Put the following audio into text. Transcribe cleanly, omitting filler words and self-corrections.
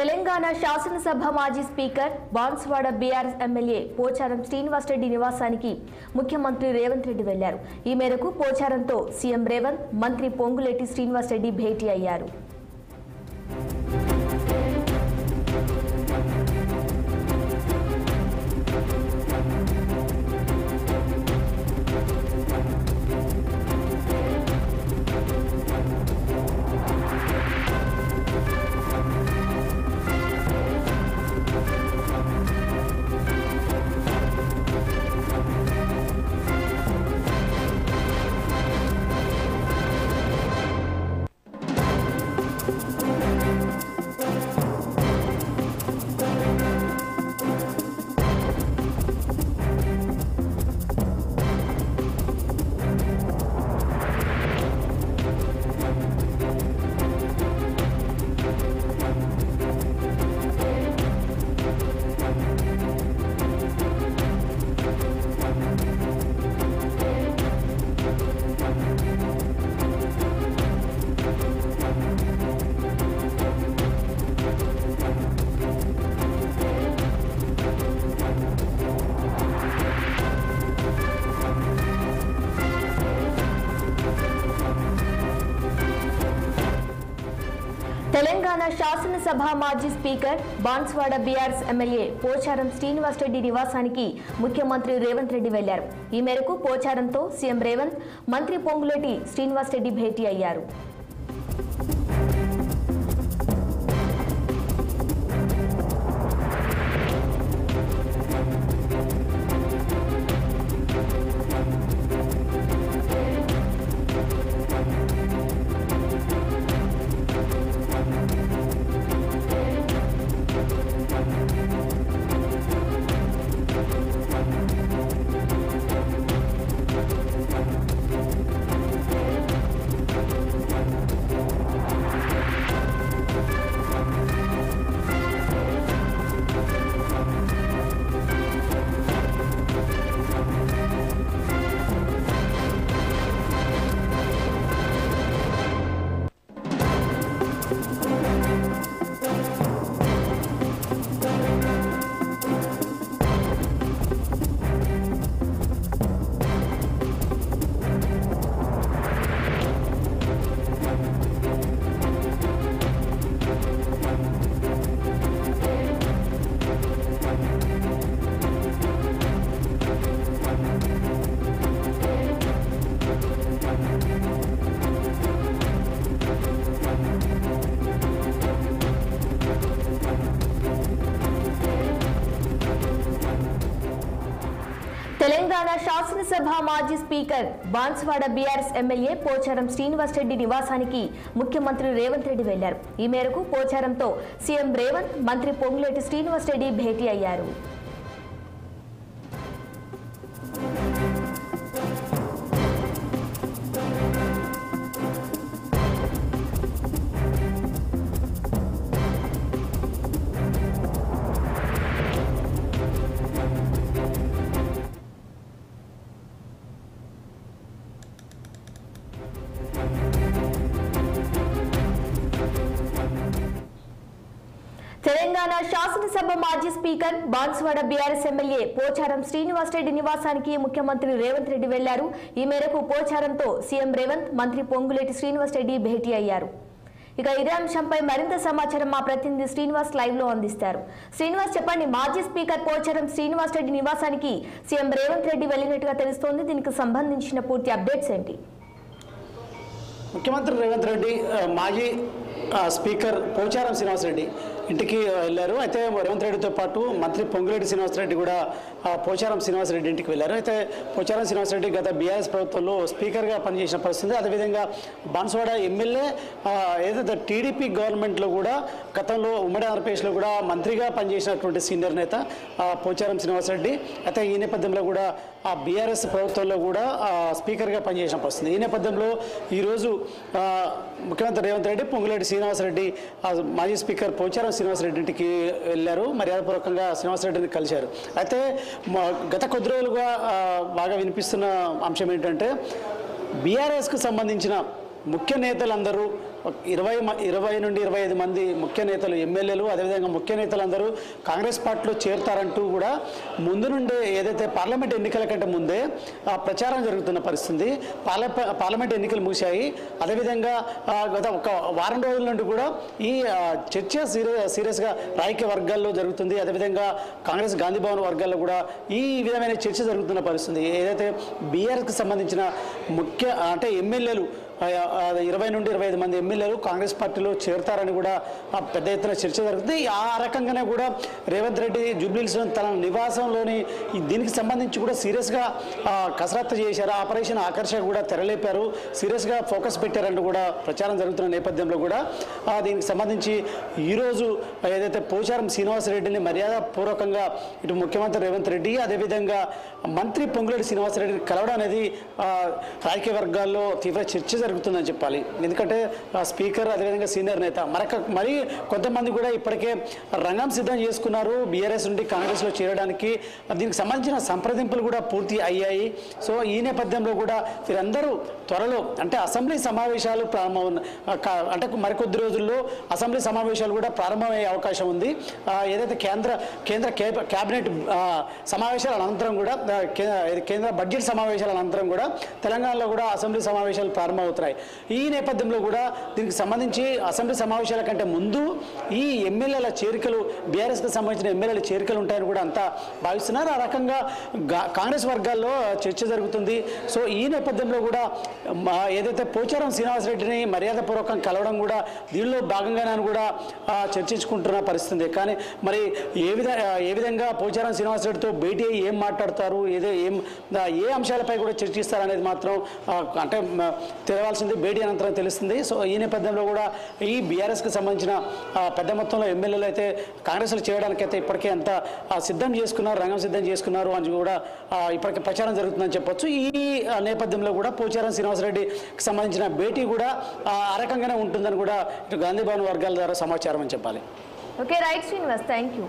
తెలంగాణ శాసనసభ మాజీ speaker Banswada BRS MLA Pocharam Srinivas Reddy నివాసానికి ముఖ్యమంత్రి రేవంత్ రెడ్డి వెళ్లారు. ఈ మేరకు పోచారంతో సీఎం రేవంత్, మంత్రి పొంగులేటి శ్రీనివాసరెడ్డి భేటీ అయ్యారు. తెలంగాణ శాసనసభ మాజీ స్పీకర్ బాన్స్వాడ బీఆర్ఎస్ ఎమ్మెల్యే పోచారం శ్రీనివాసరెడ్డి నివాసానికి ముఖ్యమంత్రి రేవంత్ రెడ్డి వెళ్లారు. ఈ మేరకు పోచారంతో సీఎం రేవంత్, మంత్రి పొంగులేటి శ్రీనివాసరెడ్డి భేటీ అయ్యారు. తెలంగాణ శాసనసభ మాజీ స్పీకర్ బాన్స్వాడ బీఆర్ఎస్ ఎమ్మెల్యే పోచారం శ్రీనివాసరెడ్డి నివాసానికి ముఖ్యమంత్రి రేవంత్ రెడ్డి వెళ్లారు. ఈ మేరకు పోచారంతో సీఎం రేవంత్, మంత్రి పొంగులేటి శ్రీనివాసరెడ్డి భేటీ అయ్యారు. తెలంగాణ శాసనసభ మాజీ స్పీకర్ బాన్స్వాడ బీఆర్ఎస్ ఎమ్మెల్యే పోచారం శ్రీనివాసరెడ్డి నివాసానికి ముఖ్యమంత్రి రేవంత్ రెడ్డి వెళ్లారు. ఈ మేరకు పోచారంతో సీఎం రేవంత్, మంత్రి పొంగులేటి శ్రీనివాసరెడ్డి భేటీ అయ్యారు. ఇక ఇదే అంశంపై మరింత సమాచారం మా ప్రతినిధి శ్రీనివాస్ లైవ్ లో అందిస్తారు. శ్రీనివాస్, చెప్పండి, మాజీ స్పీకర్ పోచారం శ్రీనివాసరెడ్డి నివాసానికి సీఎం రేవంత్ రెడ్డి వెళ్లినట్టుగా తెలుస్తోంది. దీనికి సంబంధించిన పూర్తి అప్డేట్స్ ఏంటి? ముఖ్యమంత్రి రేవంత్ రెడ్డి మాజీ స్పీకర్ పోచారం శ్రీనివాసరెడ్డి ఇంటికి వెళ్ళారు. అయితే రేవంత్ రెడ్డితో పాటు మంత్రి పొంగులేటి శ్రీనివాసరెడ్డి కూడా పోచారం శ్రీనివాసరెడ్డి ఇంటికి వెళ్ళారు. అయితే పోచారం శ్రీనివాసరెడ్డి గత బీఆర్ఎస్ ప్రభుత్వంలో స్పీకర్గా పనిచేసిన పరిస్థితి. అదేవిధంగా బాన్స్వాడ ఎమ్మెల్యే ఏదైతే టీడీపీ గవర్నమెంట్లో కూడా గతంలో ఉమ్మడి ఆంధ్రప్రదేశ్లో కూడా మంత్రిగా పనిచేసినటువంటి సీనియర్ నేత పోచారం శ్రీనివాసరెడ్డి. అయితే ఈ నేపథ్యంలో కూడా బీఆర్ఎస్ ప్రభుత్వంలో కూడా స్పీకర్గా పనిచేసిన పరిస్థితి. ఈ నేపథ్యంలో ఈరోజు ముఖ్యమంత్రి రేవంత్ రెడ్డి పొంగులేటి శ్రీనివాసరెడ్డి మాజీ స్పీకర్ పోచారం శ్రీనివాసరెడ్డి ఇంటికి వెళ్ళారు. మర్యాదపూర్వకంగా శ్రీనివాసరెడ్డిని కలిశారు. అయితే గత కొద్ది రోజులుగా బాగా వినిపిస్తున్న అంశం ఏంటంటే బీఆర్ఎస్కు సంబంధించిన ముఖ్య నేతలందరూ 20 నుండి 25 మంది ముఖ్య నేతలు ఎమ్మెల్యేలు అదేవిధంగా ముఖ్య నేతలందరూ కాంగ్రెస్ పార్టీలో చేరుతారంటూ కూడా ముందు నుండే ఏదైతే పార్లమెంట్ ఎన్నికల కంటే ముందే ప్రచారం జరుగుతున్న పరిస్థితి. పార్లమెంట్ ఎన్నికలు ముగిశాయి. అదేవిధంగా గత ఒక వారం రోజుల నుండి కూడా ఈ చర్చ సీరియస్గా రాజకీయ వర్గాల్లో జరుగుతుంది. అదేవిధంగా కాంగ్రెస్ గాంధీ భవన్ వర్గాల్లో కూడా ఈ విధమైన చర్చ జరుగుతున్న పరిస్థితి. ఏదైతే బీఆర్ఎస్కి సంబంధించిన అంటే ఎమ్మెల్యేలు 20 నుండి 25 మంది ఎమ్మెల్యేలు కాంగ్రెస్ పార్టీలో చేరుతారని కూడా పెద్ద ఎత్తున చర్చ జరుగుతుంది. ఆ రకంగానే కూడా రేవంత్ రెడ్డి జూబ్లీహిల్స్ తన నివాసంలోని దీనికి సంబంధించి కూడా సీరియస్గా కసరత్తు చేశారు. ఆపరేషన్ ఆకర్షణ కూడా తెరలేపారు, సీరియస్గా ఫోకస్ పెట్టారంటూ కూడా ప్రచారం జరుగుతున్న నేపథ్యంలో కూడా దీనికి సంబంధించి ఈరోజు ఏదైతే పోచారం శ్రీనివాసరెడ్డిని మర్యాదపూర్వకంగా ఇటు ముఖ్యమంత్రి రేవంత్ రెడ్డి అదేవిధంగా మంత్రి పొంగులేటి శ్రీనివాసరెడ్డిని కలవడం అనేది రాజకీయ వర్గాల్లో తీవ్ర చర్చ జరుగుతుందని చెప్పాలి. ఎందుకంటే స్పీకర్ అదేవిధంగా సీనియర్ నేత మరి కొంతమంది కూడా ఇప్పటికే రంగం సిద్ధం చేసుకున్నారు బీఆర్ఎస్ నుండి కాంగ్రెస్లో చేరడానికి. దీనికి సంబంధించిన సంప్రదింపులు కూడా పూర్తి అయ్యాయి. సో ఈ నేపథ్యంలో కూడా వీరందరూ త్వరలో అంటే అసెంబ్లీ సమావేశాలు అంటే మరికొద్ది రోజుల్లో అసెంబ్లీ సమావేశాలు కూడా ప్రారంభమయ్యే అవకాశం ఉంది. ఏదైతే కేంద్ర కేబినెట్ సమావేశాల అనంతరం కూడా కేంద్ర బడ్జెట్ సమావేశాల అనంతరం కూడా తెలంగాణలో కూడా అసెంబ్లీ సమావేశాలు ప్రారంభమవుతాయి. ఈ నేపథ్యంలో కూడా దీనికి సంబంధించి అసెంబ్లీ సమావేశాల కంటే ముందు ఈ ఎమ్మెల్యేల చేరికలు బీఆర్ఎస్కి సంబంధించిన ఎమ్మెల్యేల చేరికలు ఉంటాయని కూడా అంతా భావిస్తున్నారు. ఆ రకంగా కాంగ్రెస్ వర్గాల్లో చర్చ జరుగుతుంది. సో ఈ నేపథ్యంలో కూడా ఏదైతే పోచారం శ్రీనివాసరెడ్డిని మర్యాదపూర్వకంగా కలవడం కూడా దీనిలో భాగంగానే కూడా చర్చించుకుంటున్న పరిస్థితి. కానీ మరి ఏ విధంగా పోచారం శ్రీనివాసరెడ్డితో భేటీ అయ్యి ఏం మాట్లాడతారు, ఏ అంశాలపై కూడా చర్చిస్తారు అనేది మాత్రం అంటే తెలవాల్సింది భేటీ అనంతరం తెలుస్తుంది. సో ఈ నేపథ్యంలో కూడా ఈ బీఆర్ఎస్కి సంబంధించిన పెద్ద మొత్తంలో ఎమ్మెల్యేలు అయితే కాంగ్రెస్లో చేయడానికైతే ఇప్పటికే అంత సిద్ధం చేసుకున్నారు, రంగం సిద్ధం చేసుకున్నారు అని కూడా ఇప్పటికే ప్రచారం జరుగుతుందని చెప్పొచ్చు. ఈ నేపథ్యంలో కూడా పోచారం శ్రీనివాసరెడ్డికి సంబంధించిన భేటీ కూడా ఆ రకంగానే ఉంటుందని కూడా ఇటు గాంధీ భవన్ వర్గాల ద్వారా సమాచారం అని చెప్పాలి. Okay right Srinivas, thank you.